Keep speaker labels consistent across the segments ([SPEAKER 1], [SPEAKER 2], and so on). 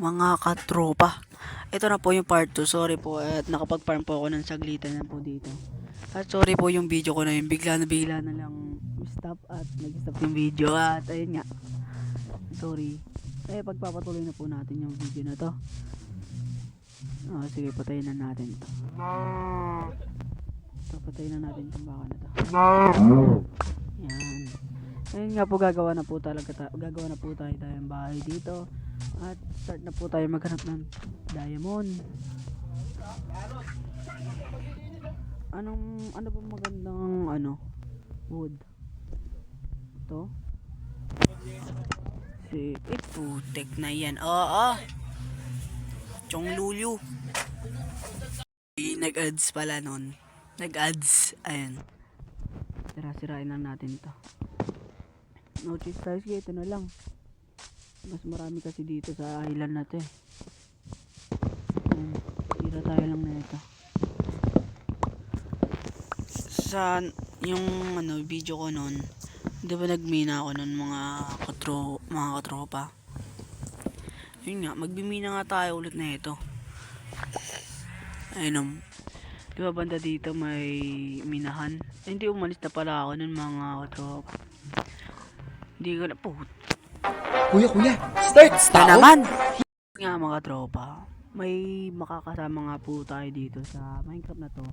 [SPEAKER 1] mga katropa. Ito na po yung part 2. Sorry po at nakapag-farm po ako ng saglitan na po dito. At sorry po yung video ko na yun. Bigla na lang stop at nag-stop yung video. At ayun nga. Sorry. Pagpapatuloy na po natin yung video na to. Sige, patayin na natin to. Patayin na natin itong baka na to. Yan. Ayun nga po, gagawa na po tayo tayong bahay dito. At start na po tayo maghanap ng diamond. Ano ba magandang wood? Ito? Putek na yan. Oo. Chong Lulu. Nag-ads pala nun. Nag-ads. Ayan. Sirain lang natin to. No cheese tayo. Sige, ito na lang. Mas marami kasi dito sa island na to eh. Tira tayo lang na ito. Sa yung video ko nun, di ba nagmina ako nun mga katropa. Yun nga, magbimina nga tayo ulit na ito. Ayun, di ba banda dito may minahan? Hindi, umalis na pala ako nun mga katropa. Hindi ko na po.
[SPEAKER 2] Kuya, start
[SPEAKER 1] Na naman! Nga mga tropa, may makakasama nga po tayo dito sa Minecraft na to.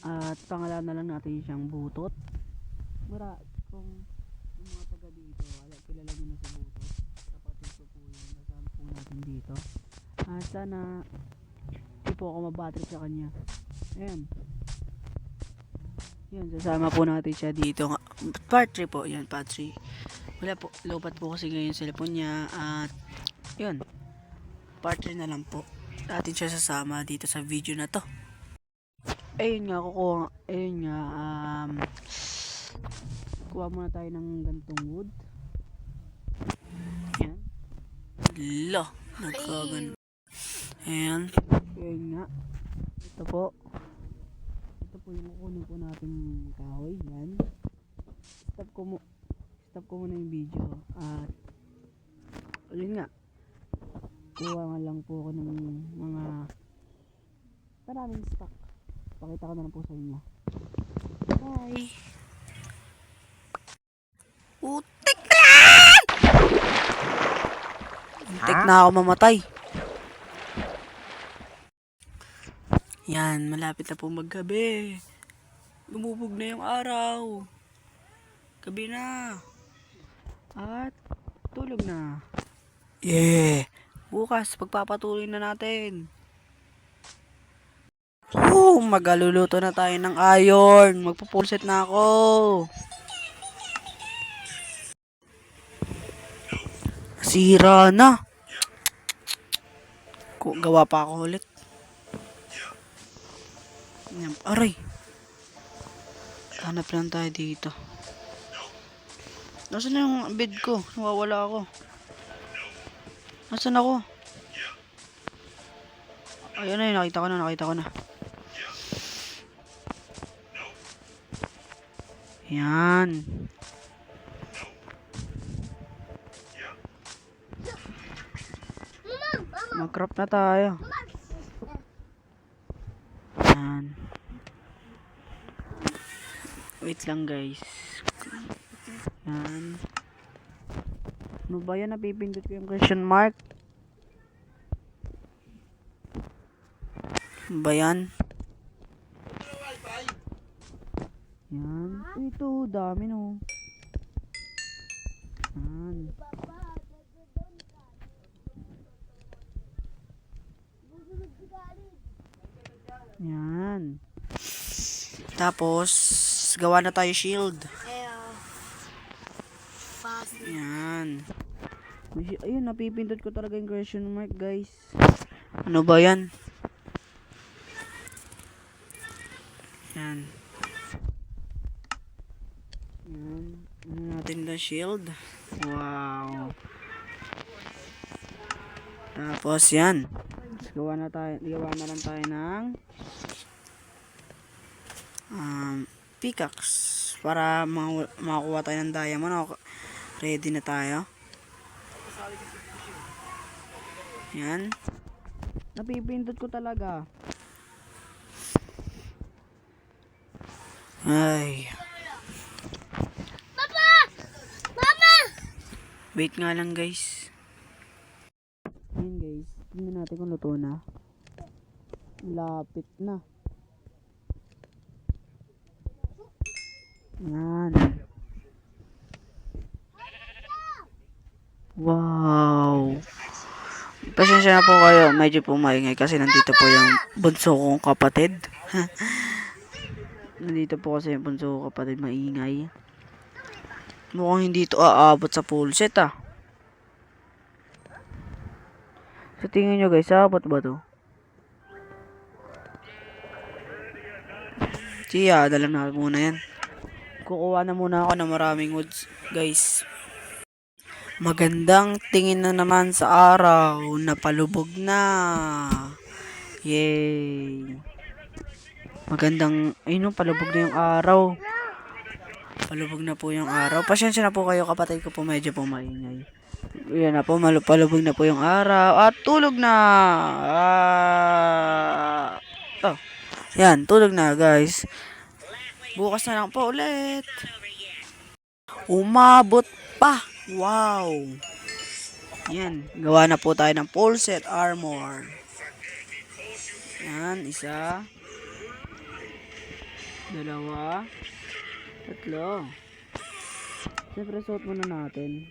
[SPEAKER 1] At pangalan na lang natin siyang Butot. Kung yung mga taga dito, kilala nyo na sa Butot. Kapatid ko po yung nasama po natin dito. Sana hindi po ako mabatrip sa kanya. Ayan. Yan, sasama po natin siya dito. Part 3 po, yan, part 3. Wala po, lobat po kasi ngayon yung cellphone niya. At yun, part 3 na lang po natin siya sasama dito sa video na to. Ayun nga, kuha muna tayo ng gantong wood. Yan. Nagkagan. Ayan. Ayun nga. Ito po yung kukunin po natin kahoy. Yan. Stop ko muna yung video. At ayun nga, kuha nga lang po ako ng mga maraming stock. Pakita ko na lang po sa inyo. Bye! Utik na yan! Utik na ako mamatay. Yan, malapit na po maggabi. Lumubog na yung araw. Gabi na. At tulog na. Yeah! Bukas, pagpapatuloy na natin. Magaluluto na tayo ng iron. Magpupulset na ako. Sira na. Gawa pa ako ulit. Aray. Hanap lang tayo dito. Nasaan na yung bed ko? Nawawala ako. Nasaan ako? Ayun na yun, nakita ko na. Yan. Mag-crop na tayo. Yan. Wait lang guys. Yan. Ano ba yan? Napipindot ko yung question mark. Ano ba yan? Yan. Ito, dami no. Yan. Yan. Tapos, gawa na tayo shield. Yan. Ayun, napipindot ko talaga yung question mark guys. Ano ba yan? Yan. Yan. Ano natin na shield. Wow. Tapos yan. Gawa na lang tayo ng pickaxe para makakuha tayo ng diamond. Ready na tayo. Yan. Napipindot ko talaga. Ay.
[SPEAKER 3] Papa! Mama!
[SPEAKER 1] Wait nga lang guys. Ayan guys. Tingnan natin kung luto na. Lapit na. Yan. Wow. Pasensya na po kayo. Medyo po maingay kasi nandito po yung bunso kong kapatid. Nandito po kasi yung bunso kong kapatid maingay. Mukhang hindi ito aabot sa full set ah. Sa tingin nyo guys, aabot ba to? Siya, dala na muna yan. Kukuha na muna ako ng maraming woods, guys. Magandang tingin na naman sa araw. Napalubog na. Yay. Magandang, ayun no, palubog na yung araw. Palubog na po yung araw. Pasensya na po kayo, kapatid ko po medyo po maingay. Yan na po, palubog na po yung araw. At tulog na. Oh. Yan, tulog na guys. Bukas na lang po ulit. Umabot pa. Wow. Yan, gawa na po tayo ng full set armor. Yan, isa. Dalawa. Tatlo. Siyempre, suot muna natin.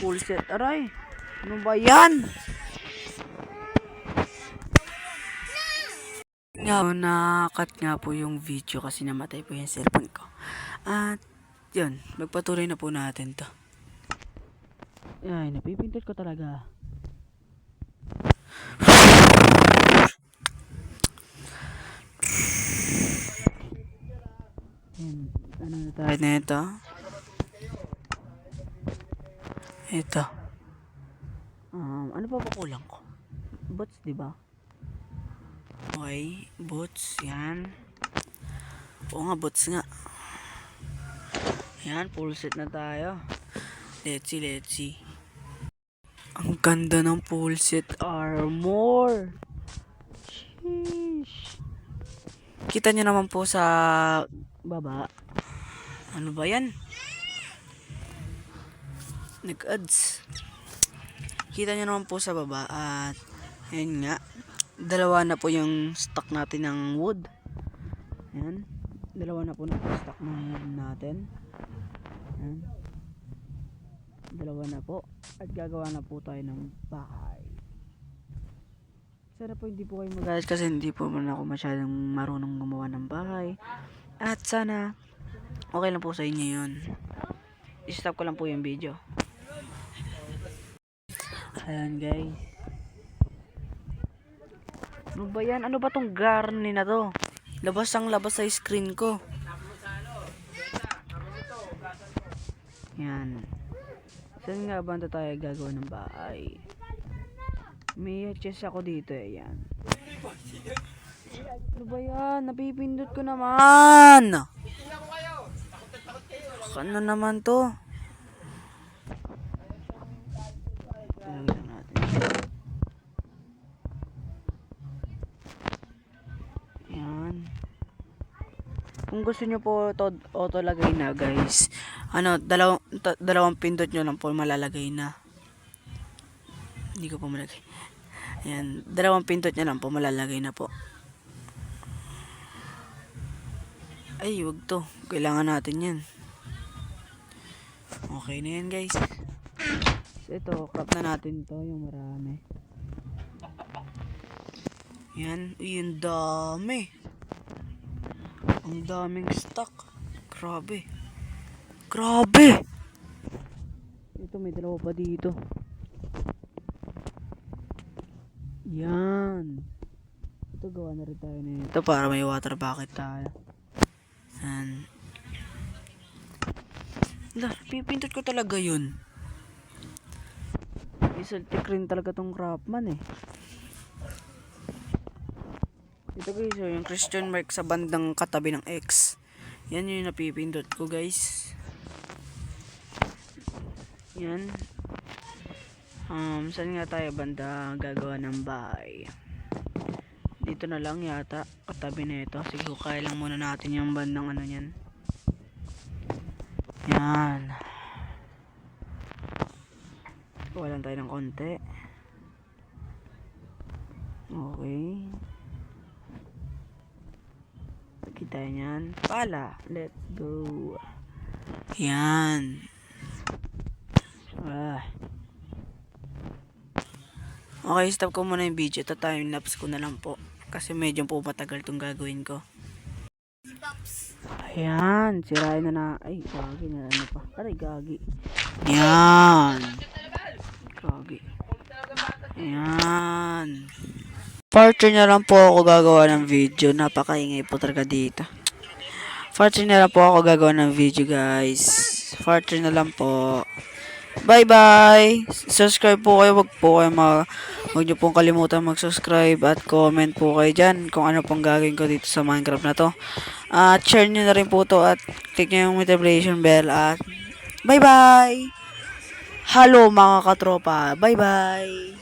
[SPEAKER 1] Full set, aray. Ano ba yan? Nakat nga po yung video kasi namatay po yung cellphone ko. At, yun. Magpatuloy na po natin to. Ay, napipindot ko talaga. Yan. Ano na tayo na ito? Ito. Ano pa ba kulang ko? Boots, di ba? Okay, boots, yan. Oo nga, boots nga. Yan, full set na tayo. Let's see. Ang ganda ng full set armor. Sheesh. Kita nyo naman po sa baba. Ano ba yan? Nag-ads. Kita nyo naman po sa baba at ayun nga. Dalawa na po yung stock natin ng wood. Ayan. Dalawa na po na stock ng wood natin. Ayan. Dalawa na po. At gagawa na po tayo ng bahay. Sana po hindi po kayo magalit kasi hindi po man ako masyadong marunong gumawa ng bahay. At sana okay lang po sa inyo yun. I-stop ko lang po yung video. Ayan guys. Ano ba yan? Ano ba tong garni na to? Labas ang labas sa screen ko. Yan. Saan nga ba tayo gagawa ng bahay? May chest ako dito eh. Yan. Ano ba yan? Napipindot ko naman. Ano naman to? Kung gusto nyo po auto lagay na guys, dalawang pindot nyo lang po malalagay na. Hindi ko po malagay. Ayan, dalawang pindot nyo lang po malalagay na po. Ay, wag to. Kailangan natin yan. Okay na yan guys. So ito, crop na natin to yung marami. Yan, yung dami. Ang daming stock. Grabe. Ito may dalawa pa dito. Yan. Ito gawa na rin tayo nito para may water bucket tayo. Yan. Pipintot ko talaga yun. Isaltik rin talaga tong Craftman eh. Ito guys, yung question mark sa bandang katabi ng X. Yan yung napipindot ko guys. Yan. Saan nga tayo banda gagawa ng bahay? Dito na lang yata, katabi na ito. Sige, kaya lang muna natin yung bandang ano yan. Yan. Kuha lang tayo ng konti. Okay. Kita yan. Pala. Let's go. Yan. Okay, stop ko muna yung video. Ito time-lapse ko na lang po. Kasi medyo po matagal itong gagawin ko. Ayan. Sirain na. Ay, gagi na ano pa. Aray, gagi. Ayan. Gagi. Ayan. Fortune na lang po ako gagawa ng video. Napakaingay po talaga dito. Fortune na lang po ako gagawa ng video, guys. Fortune na lang po. Bye-bye! Subscribe po kayo. Huwag niyo pong kalimutan mag-subscribe at comment po kayo dyan kung ano pong gagawin ko dito sa Minecraft na to. At share nyo na rin po to at click nyo yung notification bell at bye-bye! Hello mga katropa! Bye-bye!